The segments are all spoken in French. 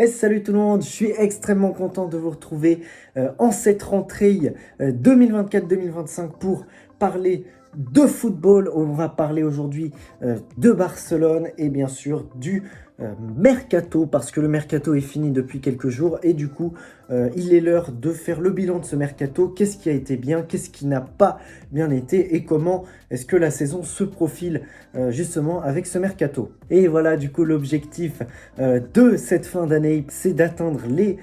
Salut tout le monde, je suis extrêmement content de vous retrouver en cette rentrée 2024-2025 pour parler de football. On va parler aujourd'hui de Barcelone et bien sûr du mercato, parce que le mercato est fini depuis quelques jours et du coup il est l'heure de faire le bilan de ce mercato. Qu'est-ce qui a été bien, qu'est-ce qui n'a pas bien été et comment est-ce que la saison se profile justement avec ce mercato. Et voilà, du coup l'objectif de cette fin d'année, c'est d'atteindre les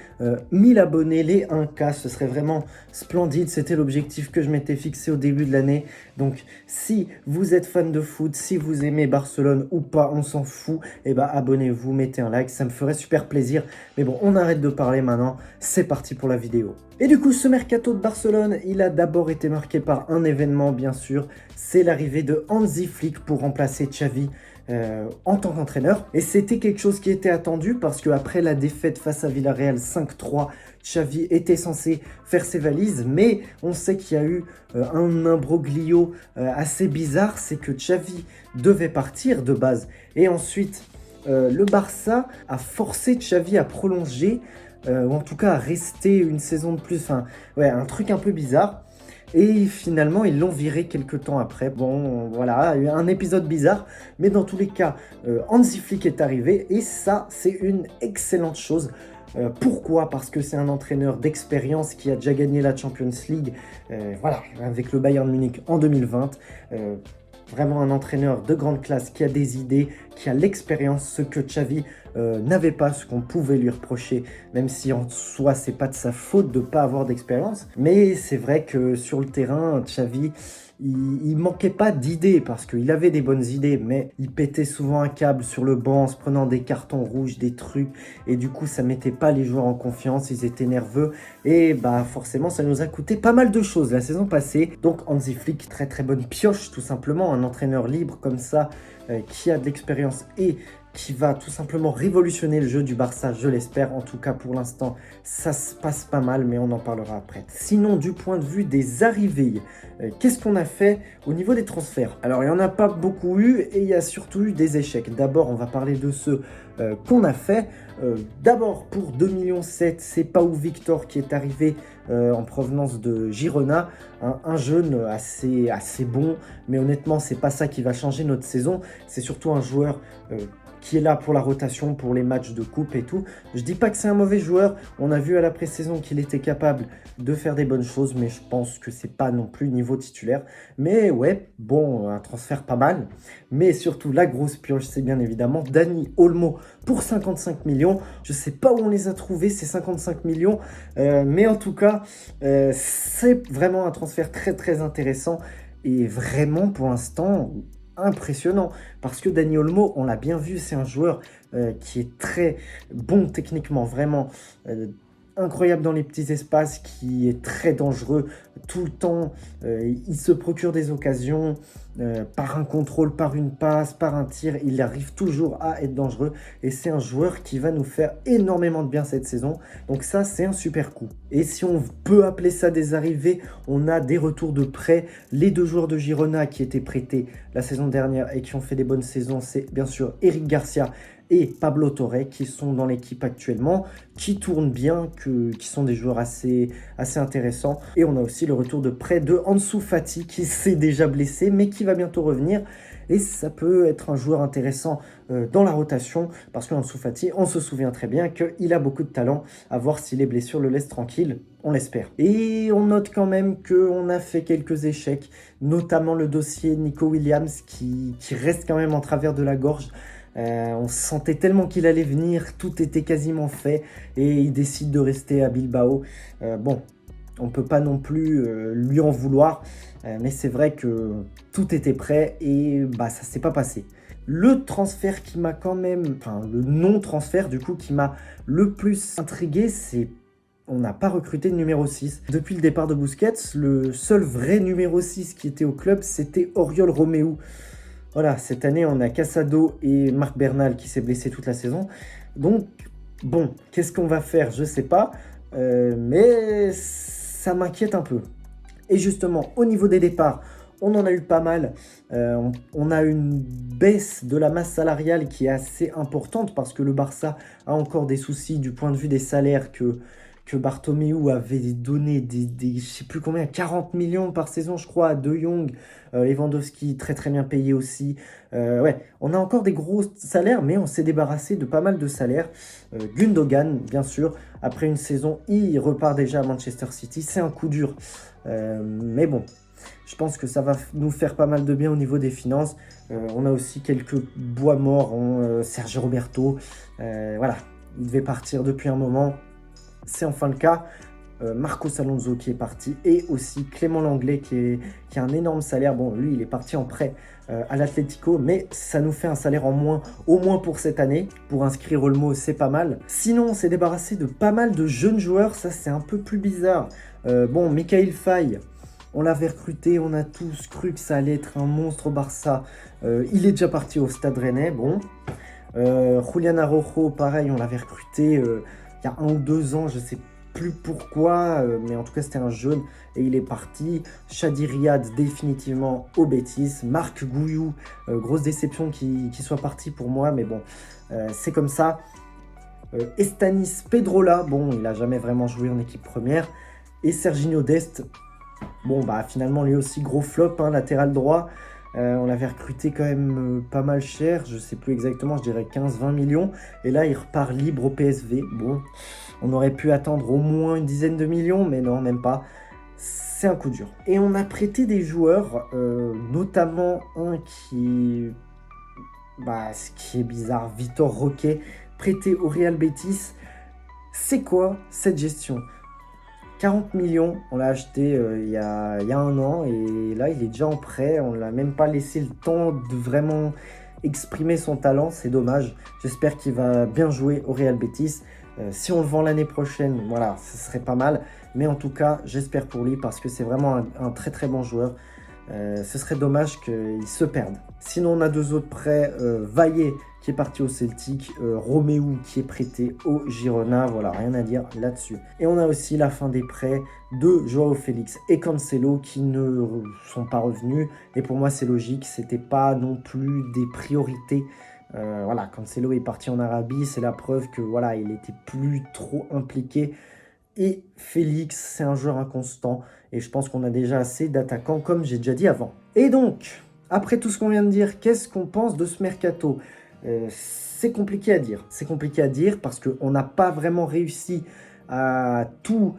1000 abonnés, les 1K. Ce serait vraiment splendide. C'était l'objectif que je m'étais fixé au début de l'année. Donc, si vous êtes fan de foot, si vous aimez Barcelone ou pas, on s'en fout, et bah abonnez-vous, mettez un like, ça me ferait super plaisir. Mais bon, on arrête de parler maintenant. C'est parti pour la vidéo. Et du coup, ce mercato de Barcelone, il a d'abord été marqué par un événement, bien sûr. C'est l'arrivée de Hansi Flick pour remplacer Xavi en tant qu'entraîneur. Et c'était quelque chose qui était attendu parce qu'après la défaite face à Villarreal 5-3, Xavi était censé faire ses valises. Mais on sait qu'il y a eu un imbroglio assez bizarre. C'est que Xavi devait partir de base. Et ensuite, le Barça a forcé Xavi à prolonger, ou en tout cas à rester une saison de plus. Enfin, ouais, un truc un peu bizarre. Et finalement, ils l'ont viré quelques temps après. Bon, voilà, un épisode bizarre. Mais dans tous les cas, Hansi Flick est arrivé. Et ça, c'est une excellente chose. Pourquoi? Parce que c'est un entraîneur d'expérience qui a déjà gagné la Champions League, voilà, avec le Bayern Munich en 2020. Vraiment un entraîneur de grande classe qui a des idées, qui a l'expérience, ce que Xavi n'avait pas, ce qu'on pouvait lui reprocher, même si en soi c'est pas de sa faute de ne pas avoir d'expérience. Mais c'est vrai que sur le terrain, Xavi, il manquait pas d'idées parce qu'il avait des bonnes idées, mais il pétait souvent un câble sur le banc en se prenant des cartons rouges, des trucs, et du coup ça mettait pas les joueurs en confiance, ils étaient nerveux, et bah forcément ça nous a coûté pas mal de choses la saison passée. Donc Hansi Flick, très très bonne pioche tout simplement, un entraîneur libre comme ça, qui a de l'expérience et qui va tout simplement révolutionner le jeu du Barça, je l'espère. En tout cas, pour l'instant, ça se passe pas mal, mais on en parlera après. Sinon, du point de vue des arrivées, qu'est-ce qu'on a fait au niveau des transferts? Alors, il n'y en a pas beaucoup eu et il y a surtout eu des échecs. D'abord, on va parler de ceux qu'on a fait. D'abord, pour 2,7 millions, c'est Pau Victor qui est arrivé en provenance de Girona, un jeune assez bon, mais honnêtement, c'est pas ça qui va changer notre saison. C'est surtout un joueur qui est là pour la rotation, pour les matchs de coupe et tout. Je dis pas que c'est un mauvais joueur, on a vu à la pré-saison qu'il était capable de faire des bonnes choses, mais je pense que c'est pas non plus niveau titulaire. Mais ouais, bon, un transfert pas mal. Mais surtout, la grosse pioche, c'est bien évidemment Dani Olmo pour 55 millions. Je sais pas où on les a trouvés, ces 55 millions, mais en tout cas, c'est vraiment un transfert très très intéressant et vraiment pour l'instant impressionnant, parce que Dani Olmo, on l'a bien vu, c'est un joueur qui est très bon techniquement, vraiment incroyable dans les petits espaces, qui est très dangereux tout le temps. Il se procure des occasions par un contrôle, par une passe, par un tir. Il arrive toujours à être dangereux et c'est un joueur qui va nous faire énormément de bien cette saison. Donc ça, c'est un super coup. Et si on peut appeler ça des arrivées, on a des retours de prêt. Les deux joueurs de Girona qui étaient prêtés la saison dernière et qui ont fait des bonnes saisons, c'est bien sûr Eric Garcia et Pablo Torre qui sont dans l'équipe actuellement, qui tournent bien, qui sont des joueurs assez intéressants. Et on a aussi le retour de prêt de Ansu Fati qui s'est déjà blessé mais qui va bientôt revenir. Et ça peut être un joueur intéressant dans la rotation parce qu'Ansu Fati, on se souvient très bien qu'il a beaucoup de talent. À voir si les blessures le laissent tranquille, on l'espère. Et on note quand même qu'on a fait quelques échecs, notamment le dossier Nico Williams qui reste quand même en travers de la gorge. On sentait tellement qu'il allait venir, tout était quasiment fait et il décide de rester à Bilbao. Bon, on ne peut pas non plus lui en vouloir, mais c'est vrai que tout était prêt et bah, ça ne s'est pas passé. Le transfert qui m'a quand même, enfin le non-transfert du coup qui m'a le plus intrigué, c'est on n'a pas recruté de numéro 6. Depuis le départ de Busquets, le seul vrai numéro 6 qui était au club, c'était Oriol Romeu. Voilà, cette année, on a Casado et Marc Bernal qui s'est blessé toute la saison. Donc, bon, qu'est-ce qu'on va faire? Je ne sais pas, mais ça m'inquiète un peu. Et justement, au niveau des départs, On en a eu pas mal. On a une baisse de la masse salariale qui est assez importante parce que le Barça a encore des soucis du point de vue des salaires que Bartomeu avait donné je sais plus combien, 40 millions par saison, je crois, à De Jong. Lewandowski, très très bien payé aussi. Ouais, on a encore des gros salaires, mais on s'est débarrassé de pas mal de salaires. Gundogan, bien sûr, après une saison, il repart déjà à Manchester City. C'est un coup dur. Mais bon, je pense que ça va nous faire pas mal de bien au niveau des finances. On a aussi quelques bois morts, Sergio Roberto. Voilà, il devait partir depuis un moment. C'est enfin le cas. Marcos Alonso qui est parti et aussi Clément Langlais qui a un énorme salaire. Bon, lui, il est parti en prêt à l'Atlético, mais ça nous fait un salaire en moins, au moins pour cette année. Pour inscrire Olmo, c'est pas mal. Sinon, on s'est débarrassé de pas mal de jeunes joueurs. Ça, c'est un peu plus bizarre. Bon, Mikayil Faye, on l'avait recruté. On a tous cru que ça allait être un monstre au Barça. Il est déjà parti au Stade Rennais. Bon. Julian Araujo, pareil, on l'avait recruté il y a 1 ou 2 ans, je sais plus pourquoi, mais en tout cas c'était un jeune et il est parti. Shadi Riyad définitivement au Betis. Marc Gouillou, grosse déception qu'il soit parti pour moi, mais bon, c'est comme ça. Estanis Pedrola, bon, il n'a jamais vraiment joué en équipe première. Et Serginho Dest, bon, bah finalement lui aussi gros flop, hein, latéral droit. On l'avait recruté quand même pas mal cher, je sais plus exactement, je dirais 15-20 millions. Et là, il repart libre au PSV. Bon, on aurait pu attendre au moins une dizaine de millions, mais non, même pas. C'est un coup dur. Et on a prêté des joueurs, notamment un ce qui est bizarre, Vitor Roque, prêté au Real Betis. C'est quoi cette gestion ? 40 millions, on l'a acheté il y a 1 an et là il est déjà en prêt, on ne l'a même pas laissé le temps de vraiment exprimer son talent, c'est dommage. J'espère qu'il va bien jouer au Real Betis. Si on le vend l'année prochaine, voilà, ce serait pas mal. Mais en tout cas, j'espère pour lui parce que c'est vraiment un très très bon joueur. Ce serait dommage qu'il se perde. Sinon, on a 2 autres prêts. Vaillé qui est parti au Celtic, Roméo qui est prêté au Girona. Voilà, rien à dire là-dessus. Et on a aussi la fin des prêts de Joao Félix et Cancelo qui ne sont pas revenus. Et pour moi, c'est logique. C'était pas non plus des priorités. Voilà, Cancelo est parti en Arabie. C'est la preuve que voilà, il était plus trop impliqué. Et Félix, c'est un joueur inconstant. Et je pense qu'on a déjà assez d'attaquants, comme j'ai déjà dit avant. Et donc, après tout ce qu'on vient de dire, qu'est-ce qu'on pense de ce mercato ? C'est compliqué à dire. C'est compliqué à dire parce qu'on n'a pas vraiment réussi à tout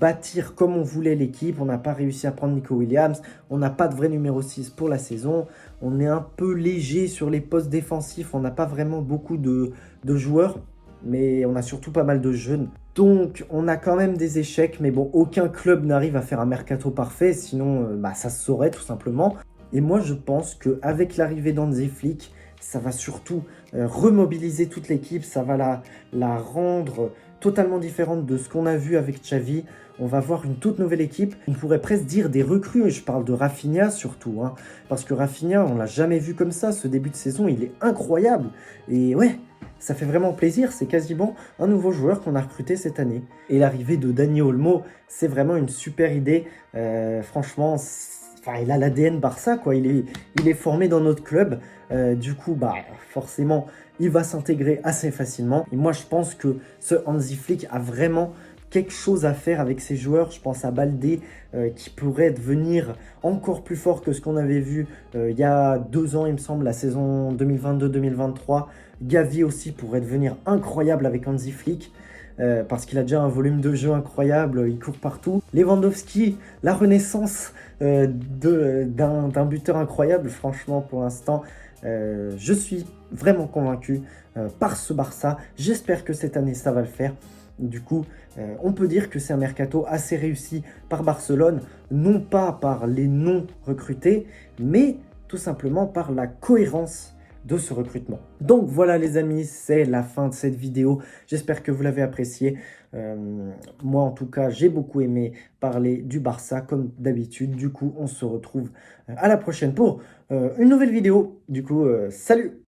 bâtir comme on voulait l'équipe. On n'a pas réussi à prendre Nico Williams. On n'a pas de vrai numéro 6 pour la saison. On est un peu léger sur les postes défensifs. On n'a pas vraiment beaucoup de joueurs. Mais on a surtout pas mal de jeunes. Donc, on a quand même des échecs. Mais bon, aucun club n'arrive à faire un mercato parfait. Sinon, ça se saurait tout simplement. Et moi, je pense qu'avec l'arrivée d'Hansi Flick, ça va surtout remobiliser toute l'équipe. Ça va la rendre totalement différente de ce qu'on a vu avec Xavi. On va voir une toute nouvelle équipe. On pourrait presque dire des recrues. Et je parle de Rafinha surtout. Hein, parce que Rafinha, on l'a jamais vu comme ça. Ce début de saison, il est incroyable. Et ouais, ça fait vraiment plaisir, c'est quasiment un nouveau joueur qu'on a recruté cette année. Et l'arrivée de Dani Olmo, c'est vraiment une super idée. Franchement, il a l'ADN Barça, quoi. Il est formé dans notre club. Du coup, forcément, il va s'intégrer assez facilement. Et moi, je pense que ce Hansi Flick a vraiment quelque chose à faire avec ses joueurs. Je pense à Baldé qui pourrait devenir encore plus fort que ce qu'on avait vu il y a 2 ans, il me semble, la saison 2022-2023. Gavi aussi pourrait devenir incroyable avec Hansi Flick parce qu'il a déjà un volume de jeu incroyable, il court partout. Lewandowski, la renaissance d'un buteur incroyable, franchement pour l'instant, je suis vraiment convaincu par ce Barça. J'espère que cette année ça va le faire. Du coup, on peut dire que c'est un mercato assez réussi par Barcelone, non pas par les non recrutés, mais tout simplement par la cohérence de ce recrutement. Donc voilà les amis, c'est la fin de cette vidéo. J'espère que vous l'avez apprécié. Moi en tout cas, j'ai beaucoup aimé parler du Barça comme d'habitude. Du coup, on se retrouve à la prochaine pour une nouvelle vidéo. Du coup, salut!